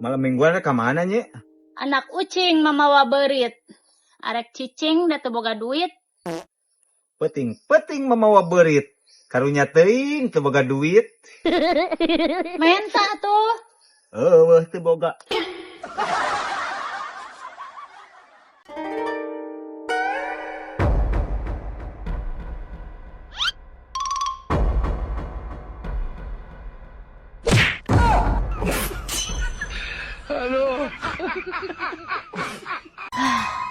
Malam mingguan ke mana, Nyi? Anak ucing mamawa berit. Arek cicing da teu boga duit. Peting mamawa berit. Karunya teuing teu boga duit. Menta tuh. Eueuh teu boga.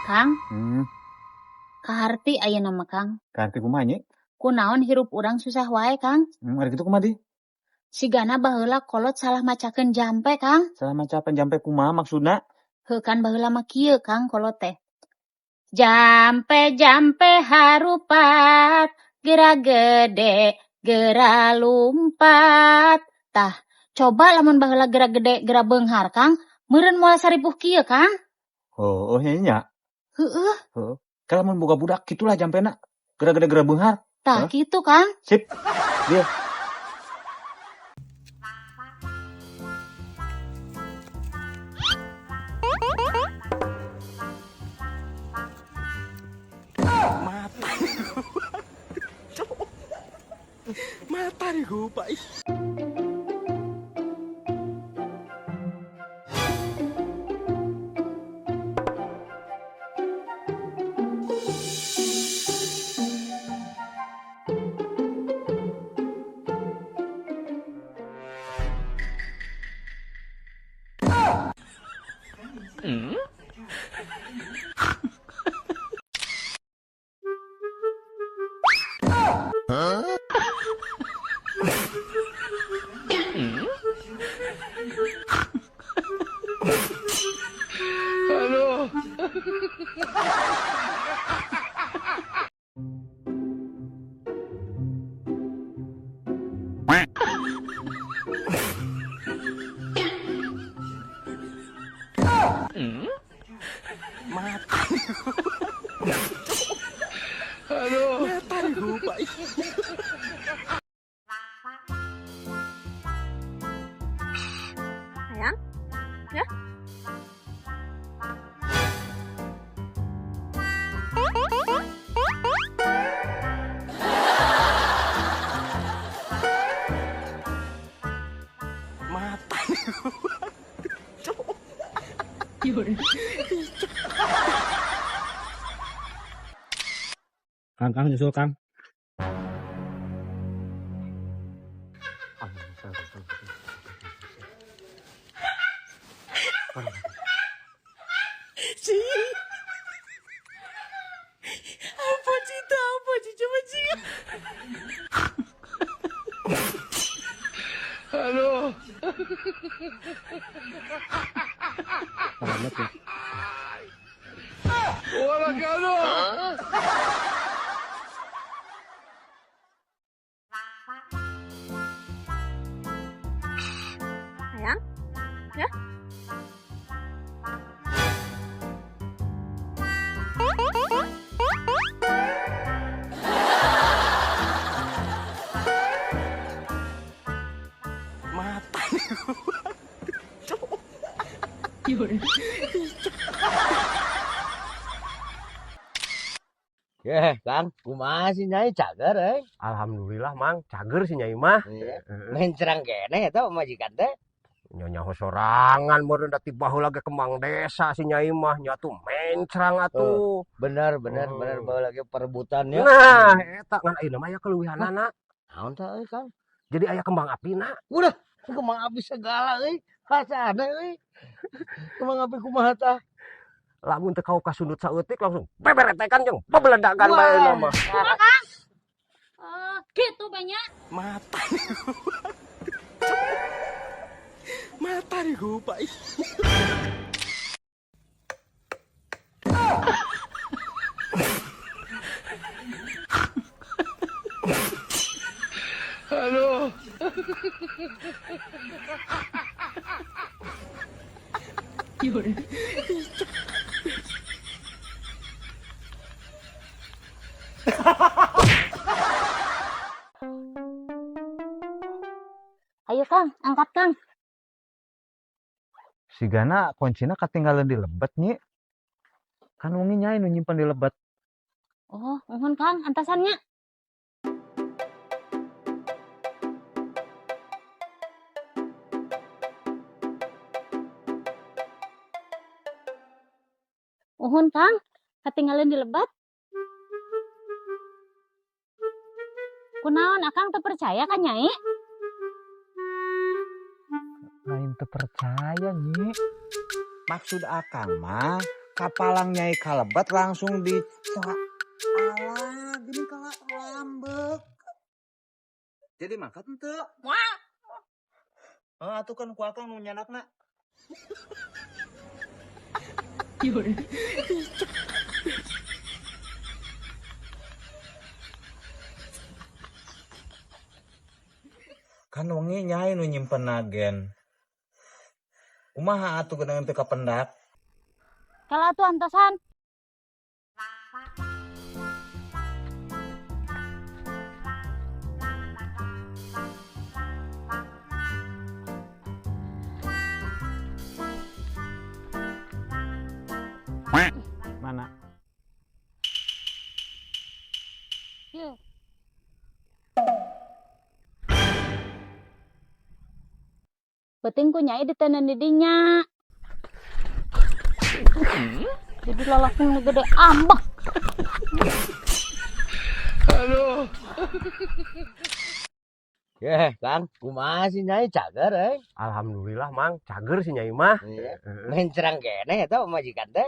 Kang, kaharti aya nama Kang. Kanti kumaha, Nyi? Kunaon hirup urang susah wae, Kang. Ari kitu kumaha, Di? Sigana baheula kolot salah macakeun jampe, Kang. Salah maca penjampe kumaha maksudna? Heuh kan baheula mah kieu, Kang, kolot teh. Jampe harupat, gera gede, gera lumpat. Tah, coba lamun baheula gera gede, gera beunghar, Kang. Meureun moal saripuh kieu, Kang. Oh, nya. Heueuh, Heeh. Kalau mun boga budak kitulah jampena. Gera-gera gera beunghar. tah kitu, Kang. Sip. Dia. Mata nih gue, Pak. Mata nih gue, Pak. Sayang, ya? Mata nih Kang nyusul Kang. Apa cinta, apa sih coba sih? Halo. Selamat ya. Wala kano. Sayang, ya? Mata nih Kang, kumaha si Nyai cager, Alhamdulillah, Mang. Cager si Nyai mah. main cerang kene eta majikan teh. Nyonya sorangan meureun da ti baheula ge kembang desa si Nyai mah nyatu mencrang atuh. Bener baheula lagi perebutan ya. Nah, eta ngan ayeuna mah aya keleuwihanana. Naon teh euy, Kang? Jadi aya kembang apina. Udah, kembang api segala euy. Hasana euy. Kembang api kumaha tah? Lamun teu kau kasundut saeutik langsung beberetekan jeung babeledakan bae mah. Gitu banyak. Mata. Mata nih gue, Pak. Halo. Ayo Kang, angkat Kang. Sigana kuncina ketinggalan di lebet nyi. Kan wengi nyai nu nyimpen di lebet. Oh, mohon Kang, antasannya. Mohon Kang, ketinggalan di lebat. Kunaon akang teu percaya kan Nyai? Lain teu percaya nyi. Maksud akang mah kapalang nyai kalebet langsung di alah gini kala lambek. Jadi makan teu. Wah. Oh, atuh kan ku akang nu nyanakna. Kan wengi nyai nu nyimpen agen. Kumaha atuh geunang teu kapendak? Kalau atuh antasan. Mana? Yeuh. Penting ku Nyai ditenen di dinya. Jadi lalakung nu gede ambek. Kang, kumaha si Nyai cager Alhamdulillah Mang, cager si Nyai mah. Mencerang kene eta majikan teh.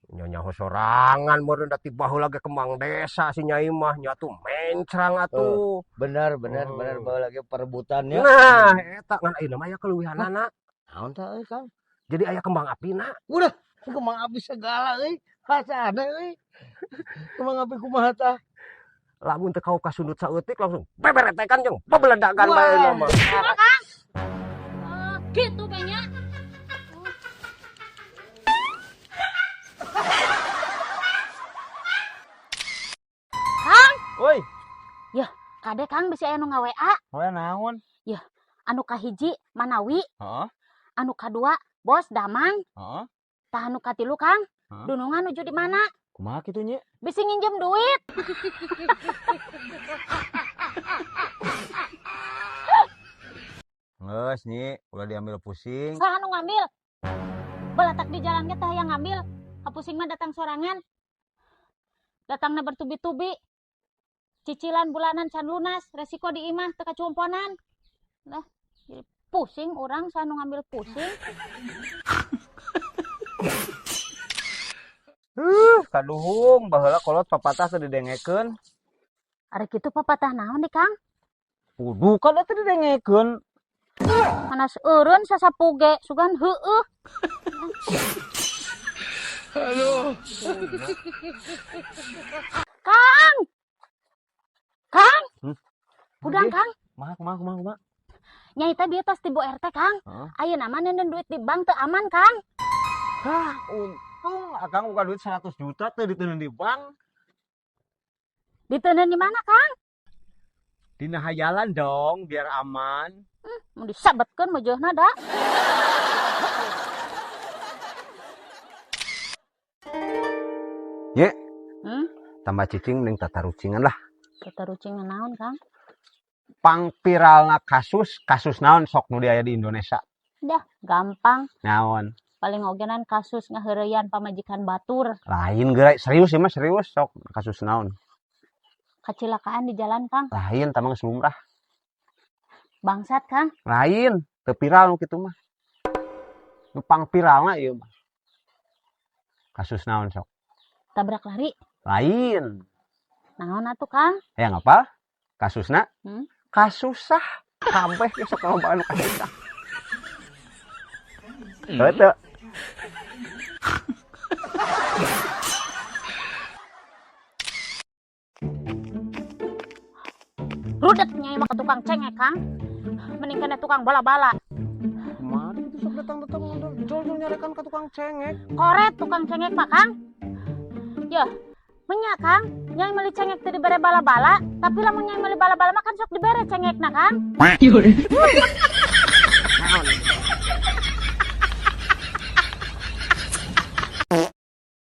Nyonya sorangan meureun da ti baheula ge kembang desa si Nyai mah nya tuh mencrang atuh. Bener baheula lagi perebutan ya. Nah, eta ngan ayeuna mah aya keleuwihanana. Naon teh Kang? Jadi aya kembang apina. Udah, kembang api segala hasana kembang api kumaha tah? Lamun teu kau kasundut saeutik langsung beberetekan jeung pebeledakan bae mah. Gitu kayaknya. Kang, Woi, kade Kang bisa aya nu nga-WA. hoya naon? Anu kahiji Manawi, Heeh, anu kadua Bos Damang, heeh. tah anu katilu Kang. Hah? Dunungan nuju di mana? Kumaha kitu nyi? Bisi nginjem duit. Geus nyi, udah diambil pusing. Saha anu ngambil? Balatak di jalan ge tah yang ngambil. Kapusing mah datang sorangan. Datangna bertubi-tubi. Cicilan bulanan can lunas, resiko di imah teu kacumponan. Lah, jadi pusing orang saha anu ngambil pusing. Kaduhung baheula kolot papatah teu didengekeun. Ari kitu papatah naon di Kang? Kudu kan teu didengekeun. Panas eureun sasapuge sugan heueuh. Kang! Kang! Udang Kang, Kumaha? nyai teh di atas tibu RT Kang. Heeh. Ayeuna mah nenden duit di bank teu aman Kang. Hah, untung akang buka duit 100 juta teu diteuneun di bank. Diteuneun di mana Kang? Dina hayalan dong biar aman. Mau disabetkeun meujeunna da. Ye, Tambah cicing ning tatarucingan lah. Kita rucing naon Kang? Pangpiralna kasus naon sok nu aya di Indonesia. Dah, gampang. Naon? Paling ogenan kasus ngaheureyan pamajikan batur. Lain geura serius ya mah serius sok kasus naon. Kecelakaan di jalan Kang. Lain tamang geus lumrah. Bangsat Kang. Lain teu viral nu kitu mah. Nu pangpiralna ieu mah. Kasus naon sok? Tabrak lari. Lain. Naon atuh Kang? Ya ngapal? Kasusna? Kasusah. Kabeh ge sok loba anu kasusah. Heuh. Rudet nyai mah ke tukang cengek Kang. Mending kena tukang bala-bala. Kemana itu sok datang-datang jol-jol nyarekan ke tukang cengek. Koret tukang cengek mah Kang. Yah, menya Kang, nyai meuli cengek teu dibere bala-bala, tapi lamun nyai meuli bala-bala mah kan sok dibere cengekna Kang. Naon?